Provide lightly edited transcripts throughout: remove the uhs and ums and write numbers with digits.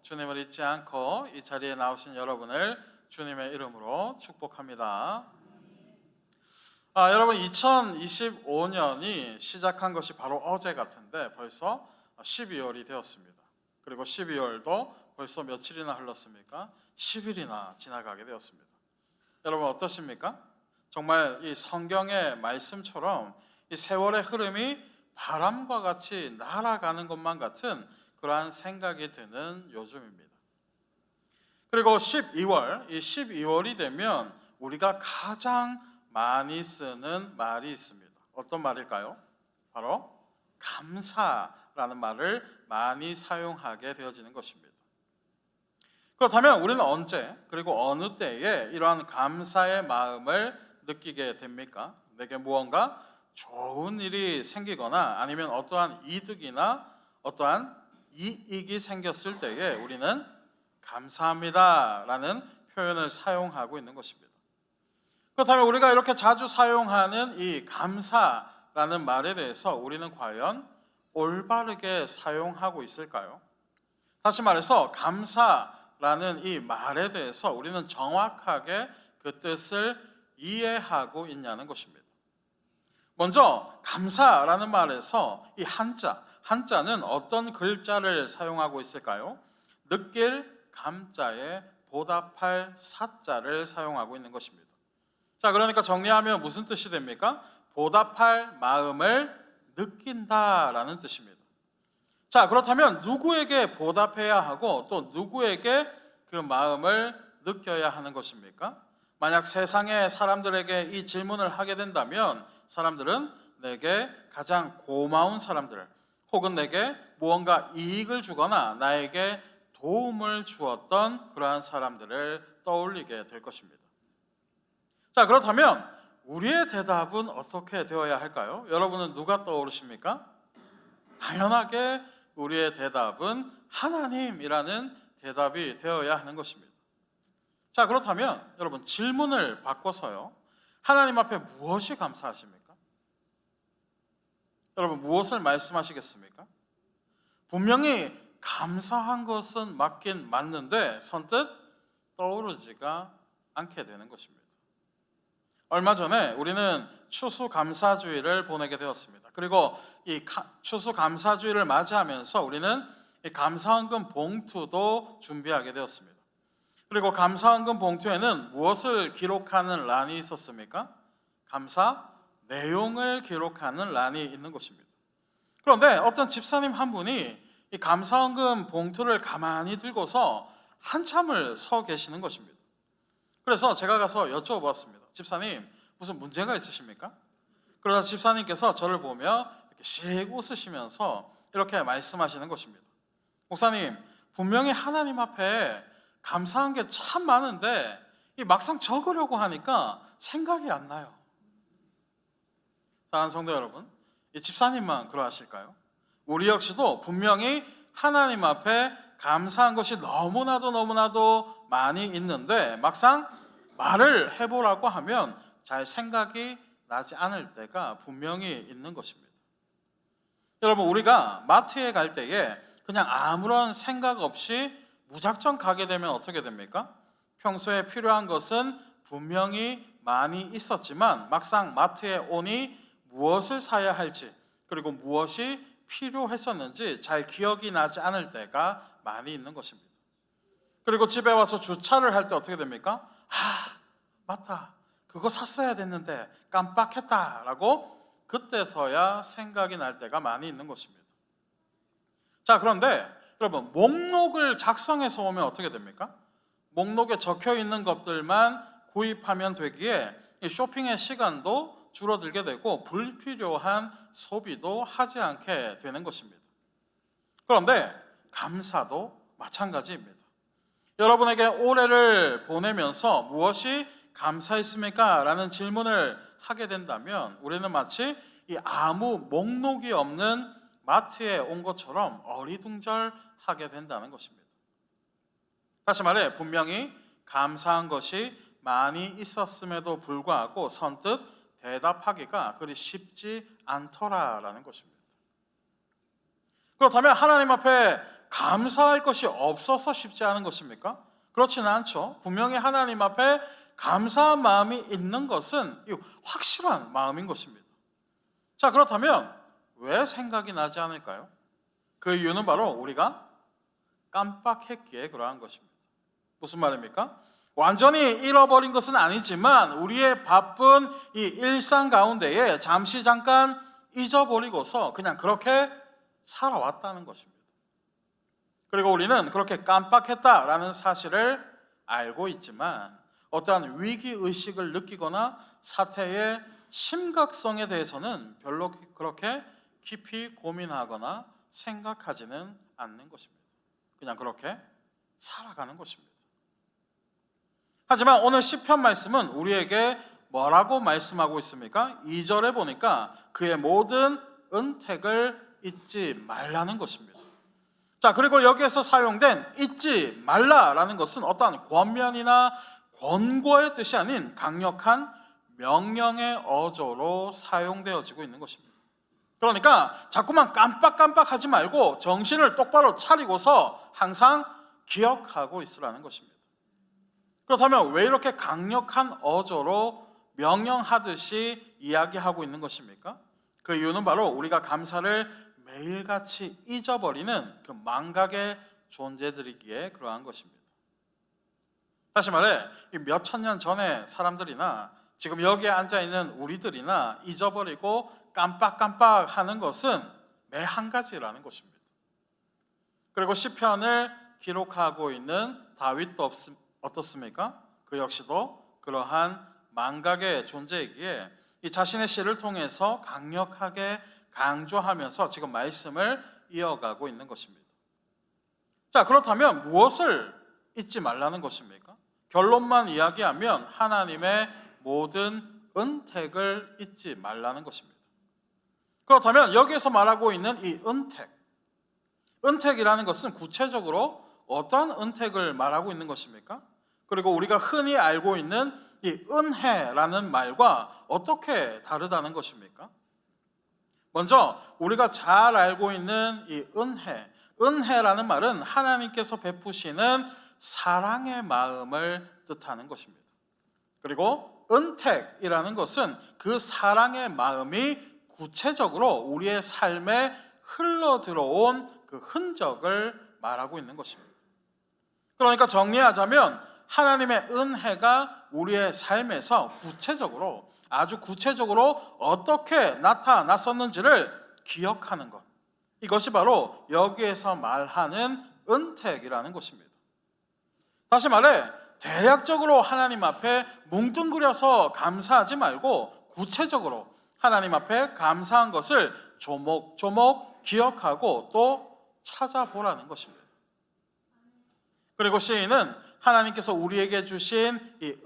주님을 잊지 않고 이 자리에 나오신 여러분을 주님의 이름으로 축복합니다. 여러분 2025년이 시작한 것이 바로 어제 같은데 벌써 12월이 되었습니다. 그리고 12월도 벌써 며칠이나 흘렀습니까? 10일이나 지나가게 되었습니다. 여러분 어떠십니까? 정말 이 성경의 말씀처럼 이 세월의 흐름이 바람과 같이 날아가는 것만 같은 그러한 생각이 드는 요즘입니다. 그리고 12월, 이 12월이 되면 우리가 가장 많이 쓰는 말이 있습니다. 어떤 말일까요? 바로 감사라는 말을 많이 사용하게 되어지는 것입니다. 그렇다면 우리는 언제 그리고 어느 때에 이러한 감사의 마음을 느끼게 됩니까? 내게 무언가 좋은 일이 생기거나 아니면 어떠한 이득이나 어떠한 이익이 생겼을 때에 우리는 감사합니다라는 표현을 사용하고 있는 것입니다. 그렇다면 우리가 이렇게 자주 사용하는 이 감사라는 말에 대해서 우리는 과연 올바르게 사용하고 있을까요? 다시 말해서 감사라는 이 말에 대해서 우리는 정확하게 그 뜻을 이해하고 있냐는 것입니다. 먼저 감사라는 말에서 이 한자는 어떤 글자를 사용하고 있을까요? 느낄 감자에 보답할 사자를 사용하고 있는 것입니다. 자, 그러니까 정리하면 무슨 뜻이 됩니까? 보답할 마음을 느낀다라는 뜻입니다. 자, 그렇다면 누구에게 보답해야 하고 또 누구에게 그 마음을 느껴야 하는 것입니까? 만약 세상의 사람들에게 이 질문을 하게 된다면 사람들은 내게 가장 고마운 사람들 혹은 내게 무언가 이익을 주거나 나에게 도움을 주었던 그러한 사람들을 떠올리게 될 것입니다. 자, 그렇다면 우리의 대답은 어떻게 되어야 할까요? 여러분은 누가 떠오르십니까? 당연하게 우리의 대답은 하나님이라는 대답이 되어야 하는 것입니다. 자, 그렇다면 여러분 질문을 바꿔서요. 하나님 앞에 무엇이 감사하십니까? 여러분 무엇을 말씀하시겠습니까? 분명히 감사한 것은 맞긴 맞는데 선뜻 떠오르지가 않게 되는 것입니다. 얼마 전에 우리는 추수감사주의를 보내게 되었습니다. 그리고 이 추수감사주의를 맞이하면서 우리는 이 감사헌금 봉투도 준비하게 되었습니다. 그리고 감사헌금 봉투에는 무엇을 기록하는 란이 있었습니까? 감사 내용을 기록하는 란이 있는 것입니다. 그런데 어떤 집사님 한 분이 이 감사헌금 봉투를 가만히 들고서 한참을 서 계시는 것입니다. 그래서 제가 가서 여쭤봤습니다. 집사님, 무슨 문제가 있으십니까? 그러자 집사님께서 저를 보며 이렇게 씩 웃으시면서 이렇게 말씀하시는 것입니다. 목사님, 분명히 하나님 앞에 감사한 게 참 많은데 이 막상 적으려고 하니까 생각이 안 나요. 사랑하는 성도 여러분, 이 집사님만 그러하실까요? 우리 역시도 분명히 하나님 앞에 감사한 것이 너무나도 많이 있는데 막상 말을 해보라고 하면 잘 생각이 나지 않을 때가 분명히 있는 것입니다. 여러분 우리가 마트에 갈 때에 그냥 아무런 생각 없이 무작정 가게 되면 어떻게 됩니까? 평소에 필요한 것은 분명히 많이 있었지만 막상 마트에 오니 무엇을 사야 할지 그리고 무엇이 필요했었는지 잘 기억이 나지 않을 때가 많이 있는 것입니다. 그리고 집에 와서 주차를 할 때 어떻게 됩니까? 맞다, 그거 샀어야 됐는데 깜빡했다라고 그때서야 생각이 날 때가 많이 있는 것입니다. 자, 그런데 여러분 목록을 작성해서 오면 어떻게 됩니까? 목록에 적혀 있는 것들만 구입하면 되기에 쇼핑의 시간도 줄어들게 되고 불필요한 소비도 하지 않게 되는 것입니다. 그런데 감사도 마찬가지입니다. 여러분에게 올해를 보내면서 무엇이 감사했습니까? 라는 질문을 하게 된다면 우리는 마치 이 아무 목록이 없는 마트에 온 것처럼 어리둥절하게 된다는 것입니다. 다시 말해 분명히 감사한 것이 많이 있었음에도 불구하고 선뜻 대답하기가 그리 쉽지 않더라라는 것입니다. 그렇다면 하나님 앞에 감사할 것이 없어서 쉽지 않은 것입니까? 그렇지는 않죠. 분명히 하나님 앞에 감사한 마음이 있는 것은 확실한 마음인 것입니다. 자, 그렇다면 왜 생각이 나지 않을까요? 그 이유는 바로 우리가 깜빡했기에 그러한 것입니다. 무슨 말입니까? 완전히 잃어버린 것은 아니지만 우리의 바쁜 이 일상 가운데에 잠깐 잊어버리고서 그냥 그렇게 살아왔다는 것입니다. 그리고 우리는 그렇게 깜빡했다라는 사실을 알고 있지만 어떠한 위기의식을 느끼거나 사태의 심각성에 대해서는 별로 그렇게 깊이 고민하거나 생각하지는 않는 것입니다. 그냥 그렇게 살아가는 것입니다. 하지만 오늘 시편 말씀은 우리에게 뭐라고 말씀하고 있습니까? 2절에 보니까 그의 모든 은택을 잊지 말라는 것입니다. 자, 그리고 여기에서 사용된 잊지 말라라는 것은 어떠한 권면이나 권고의 뜻이 아닌 강력한 명령의 어조로 사용되어지고 있는 것입니다. 그러니까 자꾸만 깜빡깜빡하지 말고 정신을 똑바로 차리고서 항상 기억하고 있으라는 것입니다. 그렇다면 왜 이렇게 강력한 어조로 명령하듯이 이야기하고 있는 것입니까? 그 이유는 바로 우리가 감사를 매일같이 잊어버리는 그 망각의 존재들이기에 그러한 것입니다. 다시 말해 몇 천 년 전의 사람들이나 지금 여기에 앉아있는 우리들이나 잊어버리고 깜빡깜빡하는 것은 매 한 가지라는 것입니다. 그리고 시편을 기록하고 있는 다윗도 어떻습니까? 그 역시도 그러한 망각의 존재이기에 이 자신의 시를 통해서 강력하게 강조하면서 지금 말씀을 이어가고 있는 것입니다. 자, 그렇다면 무엇을 잊지 말라는 것입니까? 결론만 이야기하면 하나님의 모든 은택을 잊지 말라는 것입니다. 그렇다면 여기에서 말하고 있는 이 은택이라는 것은 구체적으로 어떤 은택을 말하고 있는 것입니까? 그리고 우리가 흔히 알고 있는 이 은혜라는 말과 어떻게 다르다는 것입니까? 먼저 우리가 잘 알고 있는 이 은혜라는 말은 하나님께서 베푸시는 사랑의 마음을 뜻하는 것입니다. 그리고 은택이라는 것은 그 사랑의 마음이 구체적으로 우리의 삶에 흘러들어온 그 흔적을 말하고 있는 것입니다. 그러니까 정리하자면 하나님의 은혜가 우리의 삶에서 아주 구체적으로 어떻게 나타났었는지를 기억하는 것, 이것이 바로 여기에서 말하는 은택이라는 것입니다. 다시 말해 대략적으로 하나님 앞에 뭉뚱그려서 감사하지 말고 구체적으로 하나님 앞에 감사한 것을 조목조목 기억하고 또 찾아보라는 것입니다. 그리고 시인은 하나님께서 우리에게 주신 이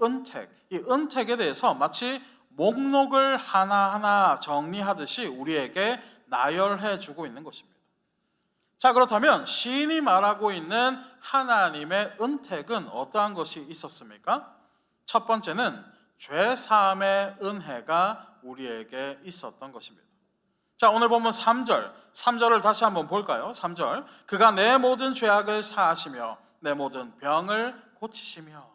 은택에 대해서 마치 목록을 하나하나 정리하듯이 우리에게 나열해 주고 있는 것입니다. 자, 그렇다면 시인이 말하고 있는 하나님의 은택은 어떠한 것이 있었습니까? 첫 번째는 죄 사함의 은혜가 우리에게 있었던 것입니다. 자, 오늘 보면 3절을 다시 한번 볼까요? 3절, 그가 내 모든 죄악을 사하시며 내 모든 병을 고치시며.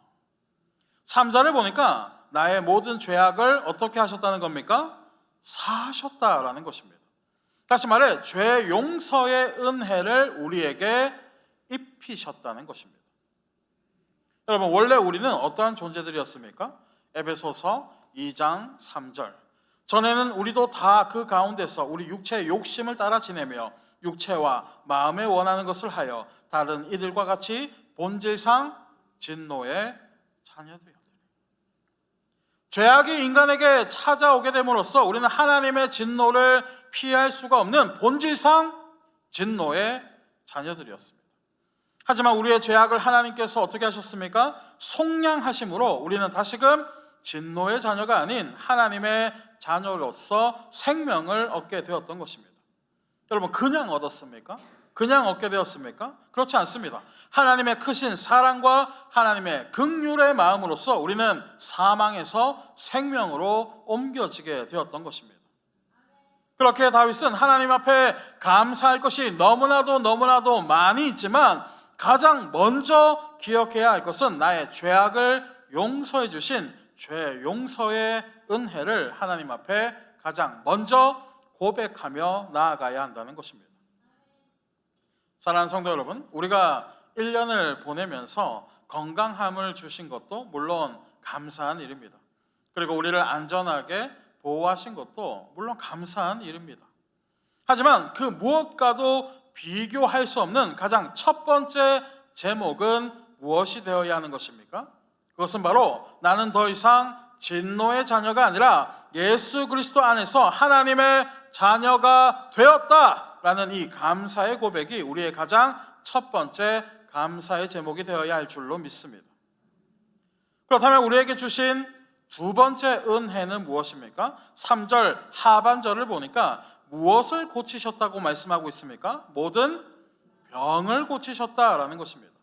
3절에 보니까 나의 모든 죄악을 어떻게 하셨다는 겁니까? 사하셨다라는 것입니다. 다시 말해 죄 용서의 은혜를 우리에게 입히셨다는 것입니다. 여러분, 원래 우리는 어떠한 존재들이었습니까? 에베소서 2장 3절, 전에는 우리도 다 그 가운데서 우리 육체의 욕심을 따라 지내며 육체와 마음에 원하는 것을 하여 다른 이들과 같이 본질상 진노의 자녀들이었습니다. 죄악이 인간에게 찾아오게 됨으로써 우리는 하나님의 진노를 피할 수가 없는 본질상 진노의 자녀들이었습니다. 하지만 우리의 죄악을 하나님께서 어떻게 하셨습니까? 속량하심으로 우리는 다시금 진노의 자녀가 아닌 하나님의 자녀로서 생명을 얻게 되었던 것입니다. 여러분, 그냥 얻었습니까? 그냥 얻게 되었습니까? 그렇지 않습니다. 하나님의 크신 사랑과 하나님의 긍휼의 마음으로써 우리는 사망에서 생명으로 옮겨지게 되었던 것입니다. 그렇게 다윗은 하나님 앞에 감사할 것이 너무나도 많이 있지만 가장 먼저 기억해야 할 것은 나의 죄악을 용서해 주신 죄 용서의 은혜를 하나님 앞에 가장 먼저 고백하며 나아가야 한다는 것입니다. 사랑하는 성도 여러분, 우리가 1년을 보내면서 건강함을 주신 것도 물론 감사한 일입니다. 그리고 우리를 안전하게 보호하신 것도 물론 감사한 일입니다. 하지만 그 무엇과도 비교할 수 없는 가장 첫 번째 제목은 무엇이 되어야 하는 것입니까? 그것은 바로 나는 더 이상 진노의 자녀가 아니라 예수 그리스도 안에서 하나님의 자녀가 되었다라는 이 감사의 고백이 우리의 가장 첫 번째 감사의 제목이 되어야 할 줄로 믿습니다. 그렇다면 우리에게 주신 두 번째 은혜는 무엇입니까? 3절 하반절을 보니까 무엇을 고치셨다고 말씀하고 있습니까? 모든 병을 고치셨다라는 것입니다.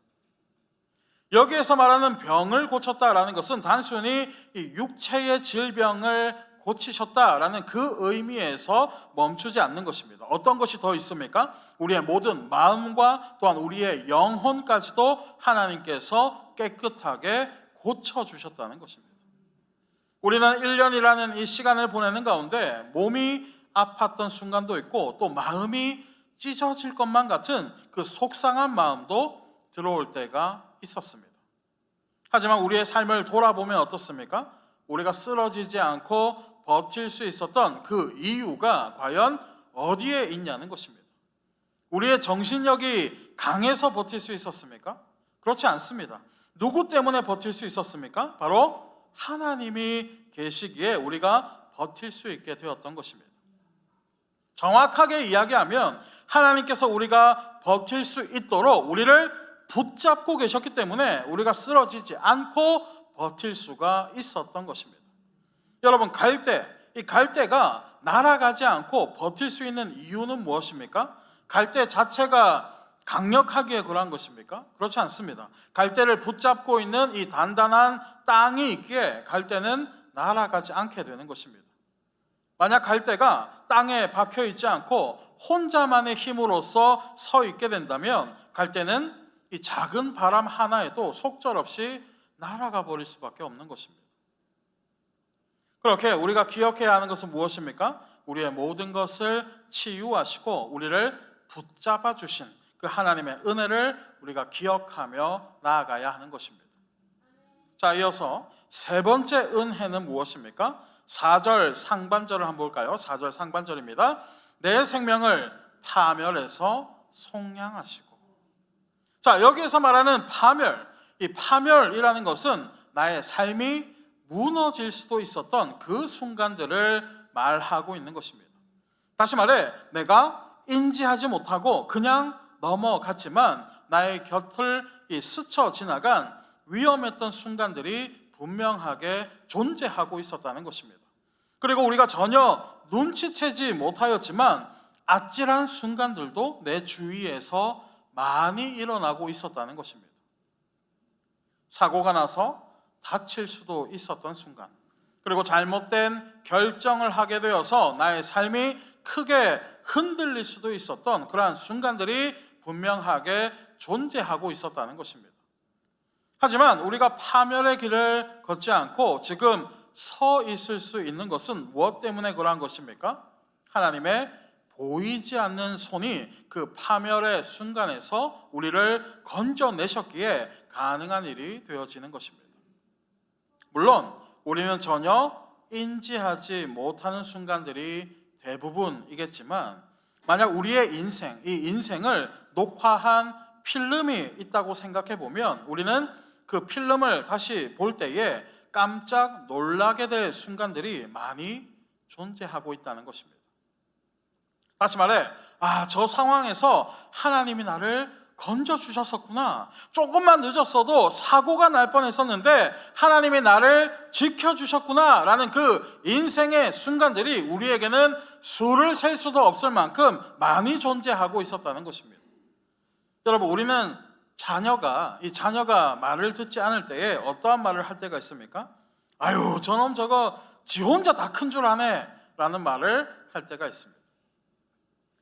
여기에서 말하는 병을 고쳤다라는 것은 단순히 이 육체의 질병을 고치셨다라는 그 의미에서 멈추지 않는 것입니다. 어떤 것이 더 있습니까? 우리의 모든 마음과 또한 우리의 영혼까지도 하나님께서 깨끗하게 고쳐주셨다는 것입니다. 우리는 1년이라는 이 시간을 보내는 가운데 몸이 아팠던 순간도 있고 또 마음이 찢어질 것만 같은 그 속상한 마음도 들어올 때가 있었습니다. 하지만 우리의 삶을 돌아보면 어떻습니까? 우리가 쓰러지지 않고 버틸 수 있었던 그 이유가 과연 어디에 있냐는 것입니다. 우리의 정신력이 강해서 버틸 수 있었습니까? 그렇지 않습니다. 누구 때문에 버틸 수 있었습니까? 바로 하나님이 계시기에 우리가 버틸 수 있게 되었던 것입니다. 정확하게 이야기하면 하나님께서 우리가 버틸 수 있도록 우리를 붙잡고 계셨기 때문에 우리가 쓰러지지 않고 버틸 수가 있었던 것입니다. 여러분, 이 갈대가 날아가지 않고 버틸 수 있는 이유는 무엇입니까? 갈대 자체가 강력하기에 그러한 것입니까? 그렇지 않습니다. 갈대를 붙잡고 있는 이 단단한 땅이 있기에 갈대는 날아가지 않게 되는 것입니다. 만약 갈대가 땅에 박혀 있지 않고 혼자만의 힘으로서 서 있게 된다면 갈대는 이 작은 바람 하나에도 속절없이 날아가 버릴 수밖에 없는 것입니다. 그렇게 우리가 기억해야 하는 것은 무엇입니까? 우리의 모든 것을 치유하시고 우리를 붙잡아 주신 그 하나님의 은혜를 우리가 기억하며 나아가야 하는 것입니다. 자, 이어서 세 번째 은혜는 무엇입니까? 4절 상반절을 한번 볼까요? 4절 상반절입니다. 내 생명을 파멸해서 속량하시고. 자, 여기에서 말하는 파멸, 이 파멸이라는 것은 나의 삶이 무너질 수도 있었던 그 순간들을 말하고 있는 것입니다. 다시 말해, 내가 인지하지 못하고 그냥 넘어갔지만 나의 곁을 스쳐 지나간 위험했던 순간들이 분명하게 존재하고 있었다는 것입니다. 그리고 우리가 전혀 눈치채지 못하였지만 아찔한 순간들도 내 주위에서 많이 일어나고 있었다는 것입니다. 사고가 나서 다칠 수도 있었던 순간, 그리고 잘못된 결정을 하게 되어서 나의 삶이 크게 흔들릴 수도 있었던 그러한 순간들이 분명하게 존재하고 있었다는 것입니다. 하지만 우리가 파멸의 길을 걷지 않고 지금 서 있을 수 있는 것은 무엇 때문에 그러한 것입니까? 하나님의 보이지 않는 손이 그 파멸의 순간에서 우리를 건져내셨기에 가능한 일이 되어지는 것입니다. 물론 우리는 전혀 인지하지 못하는 순간들이 대부분이겠지만 만약 우리의 인생, 이 인생을 녹화한 필름이 있다고 생각해 보면 우리는 그 필름을 다시 볼 때에 깜짝 놀라게 될 순간들이 많이 존재하고 있다는 것입니다. 다시 말해, 저 상황에서 하나님이 나를 건져주셨었구나. 조금만 늦었어도 사고가 날 뻔했었는데 하나님이 나를 지켜주셨구나 라는 그 인생의 순간들이 우리에게는 수를 셀 수도 없을 만큼 많이 존재하고 있었다는 것입니다. 여러분, 우리는 자녀가 말을 듣지 않을 때에 어떠한 말을 할 때가 있습니까? 아유, 저놈 저거 지 혼자 다 큰 줄 아네 라는 말을 할 때가 있습니다.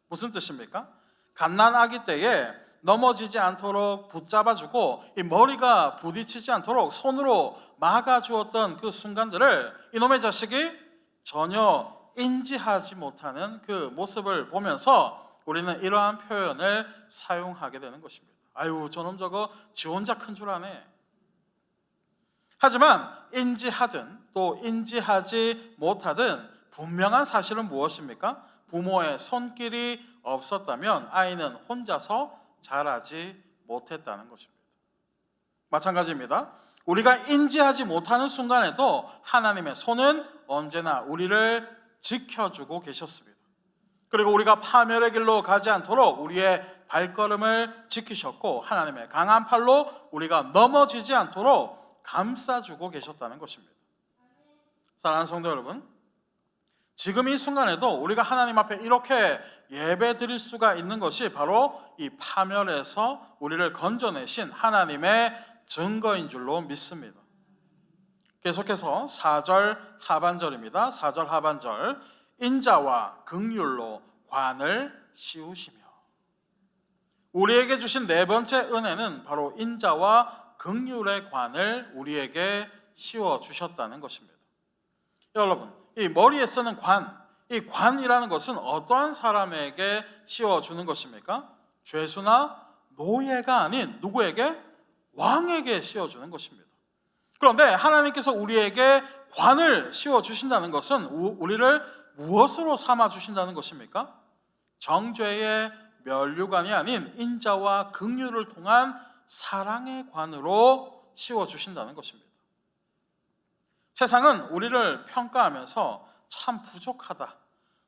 무슨 뜻입니까? 갓난 아기 때에 넘어지지 않도록 붙잡아주고 이 머리가 부딪히지 않도록 손으로 막아주었던 그 순간들을 이놈의 자식이 전혀 인지하지 못하는 그 모습을 보면서 우리는 이러한 표현을 사용하게 되는 것입니다. 아유, 저놈 저거 지 혼자 큰 줄 아네. 하지만 인지하든 또 인지하지 못하든 분명한 사실은 무엇입니까? 부모의 손길이 없었다면 아이는 혼자서 자라지 못했다는 것입니다. 마찬가지입니다. 우리가 인지하지 못하는 순간에도 하나님의 손은 언제나 우리를 지켜주고 계셨습니다. 그리고 우리가 파멸의 길로 가지 않도록 우리의 발걸음을 지키셨고 하나님의 강한 팔로 우리가 넘어지지 않도록 감싸주고 계셨다는 것입니다. 사랑하는 성도 여러분, 지금 이 순간에도 우리가 하나님 앞에 이렇게 예배 드릴 수가 있는 것이 바로 이 파멸에서 우리를 건져내신 하나님의 증거인 줄로 믿습니다. 계속해서 4절 하반절입니다. 4절 하반절, 인자와 긍휼로 관을 씌우시며. 우리에게 주신 네 번째 은혜는 바로 인자와 긍휼의 관을 우리에게 씌워 주셨다는 것입니다. 여러분, 이 머리에 쓰는 관, 이 관이라는 것은 어떠한 사람에게 씌워주는 것입니까? 죄수나 노예가 아닌 누구에게? 왕에게 씌워주는 것입니다. 그런데 하나님께서 우리에게 관을 씌워주신다는 것은 우리를 무엇으로 삼아주신다는 것입니까? 정죄의 면류관이 아닌 인자와 긍휼을 통한 사랑의 관으로 씌워주신다는 것입니다. 세상은 우리를 평가하면서 참 부족하다,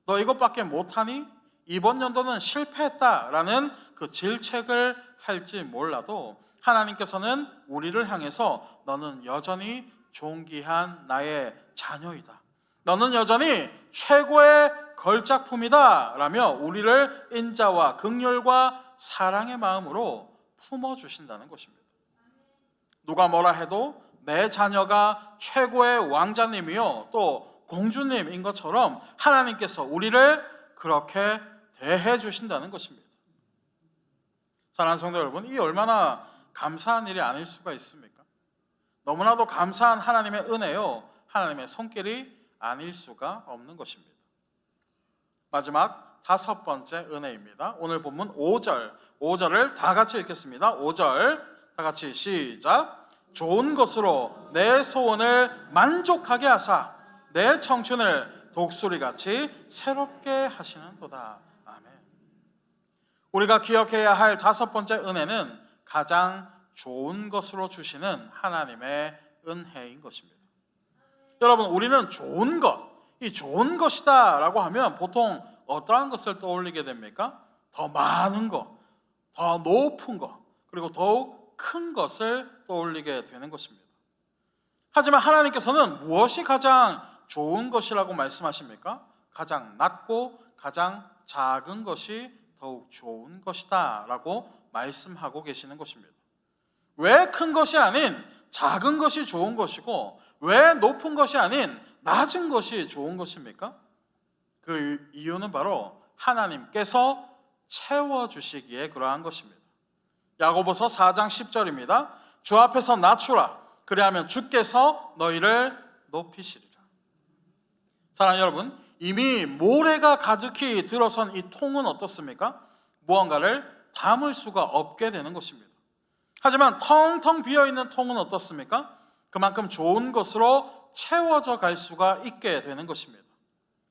너 이것밖에 못하니? 이번 연도는 실패했다라는 그 질책을 할지 몰라도 하나님께서는 우리를 향해서 너는 여전히 존귀한 나의 자녀이다, 너는 여전히 최고의 걸작품이다 라며 우리를 인자와 긍휼과 사랑의 마음으로 품어주신다는 것입니다. 누가 뭐라 해도 내 자녀가 최고의 왕자님이요 또 공주님인 것처럼 하나님께서 우리를 그렇게 대해 주신다는 것입니다. 사랑하는 성도 여러분, 이 얼마나 감사한 일이 아닐 수가 있습니까? 너무나도 감사한 하나님의 은혜요, 하나님의 손길이 아닐 수가 없는 것입니다. 마지막 5번째 은혜입니다. 오늘 본문 5절을 다 같이 읽겠습니다. 5절 다 같이 시작. 좋은 것으로 내 소원을 만족하게 하사 내 청춘을 독수리같이 새롭게 하시는도다. 아멘. 우리가 기억해야 할 5번째 은혜는 가장 좋은 것으로 주시는 하나님의 은혜인 것입니다. 여러분, 우리는 좋은 것, 이 좋은 것이다 라고 하면 보통 어떠한 것을 떠올리게 됩니까? 더 많은 것, 더 높은 것, 그리고 더욱 큰 것을 떠올리게 되는 것입니다. 하지만 하나님께서는 무엇이 가장 좋은 것이라고 말씀하십니까? 가장 낮고 가장 작은 것이 더욱 좋은 것이다 라고 말씀하고 계시는 것입니다. 왜 큰 것이 아닌 작은 것이 좋은 것이고 왜 높은 것이 아닌 낮은 것이 좋은 것입니까? 그 이유는 바로 하나님께서 채워주시기에 그러한 것입니다. 야고보서 4장 10절입니다. 주 앞에서 낮추라. 그리하면 주께서 너희를 높이시리라. 사랑하는 여러분, 이미 모래가 가득히 들어선 이 통은 어떻습니까? 무언가를 담을 수가 없게 되는 것입니다. 하지만 텅텅 비어있는 통은 어떻습니까? 그만큼 좋은 것으로 채워져 갈 수가 있게 되는 것입니다.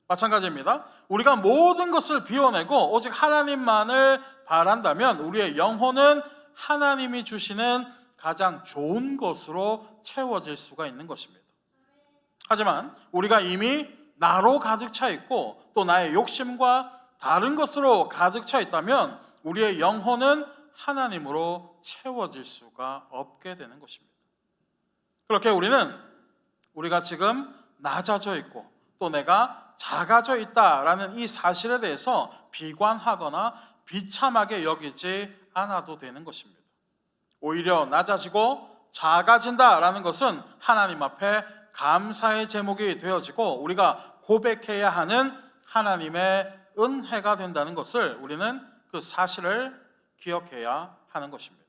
마찬가지입니다. 우리가 모든 것을 비워내고 오직 하나님만을 바란다면 우리의 영혼은 하나님이 주시는 가장 좋은 것으로 채워질 수가 있는 것입니다. 하지만 우리가 이미 나로 가득 차 있고 또 나의 욕심과 다른 것으로 가득 차 있다면 우리의 영혼은 하나님으로 채워질 수가 없게 되는 것입니다. 그렇게 우리가 지금 낮아져 있고 또 내가 작아져 있다라는 이 사실에 대해서 비관하거나 비참하게 여기지 않아도 되는 것입니다. 오히려 낮아지고 작아진다라는 것은 하나님 앞에 감사의 제목이 되어지고 우리가 고백해야 하는 하나님의 은혜가 된다는 것을 우리는 그 사실을 기억해야 하는 것입니다.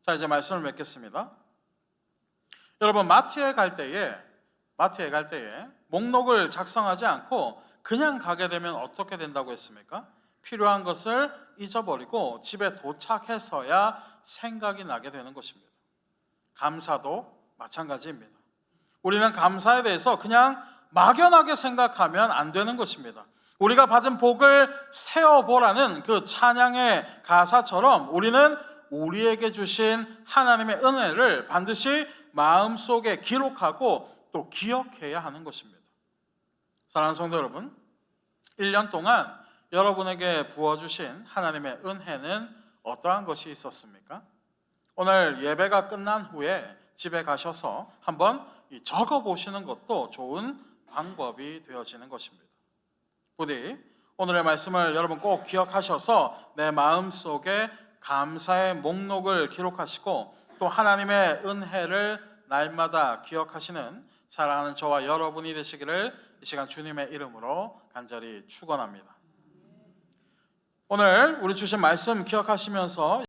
자, 이제 말씀을 맺겠습니다. 여러분, 마트에 갈 때에 목록을 작성하지 않고 그냥 가게 되면 어떻게 된다고 했습니까? 필요한 것을 잊어버리고 집에 도착해서야 생각이 나게 되는 것입니다. 감사도 마찬가지입니다. 우리는 감사에 대해서 그냥 막연하게 생각하면 안 되는 것입니다. 우리가 받은 복을 세어보라는 그 찬양의 가사처럼 우리는 우리에게 주신 하나님의 은혜를 반드시 마음속에 기록하고 또 기억해야 하는 것입니다. 사랑하는 성도 여러분, 1년 동안 여러분에게 부어주신 하나님의 은혜는 어떠한 것이 있었습니까? 오늘 예배가 끝난 후에 집에 가셔서 한번 적어보시는 것도 좋은 방법이 되어지는 것입니다. 부디 오늘의 말씀을 여러분 꼭 기억하셔서 내 마음속에 감사의 목록을 기록하시고 또 하나님의 은혜를 날마다 기억하시는 사랑하는 저와 여러분이 되시기를 이 시간 주님의 이름으로 간절히 축원합니다. 오늘 우리 주신 말씀 기억하시면서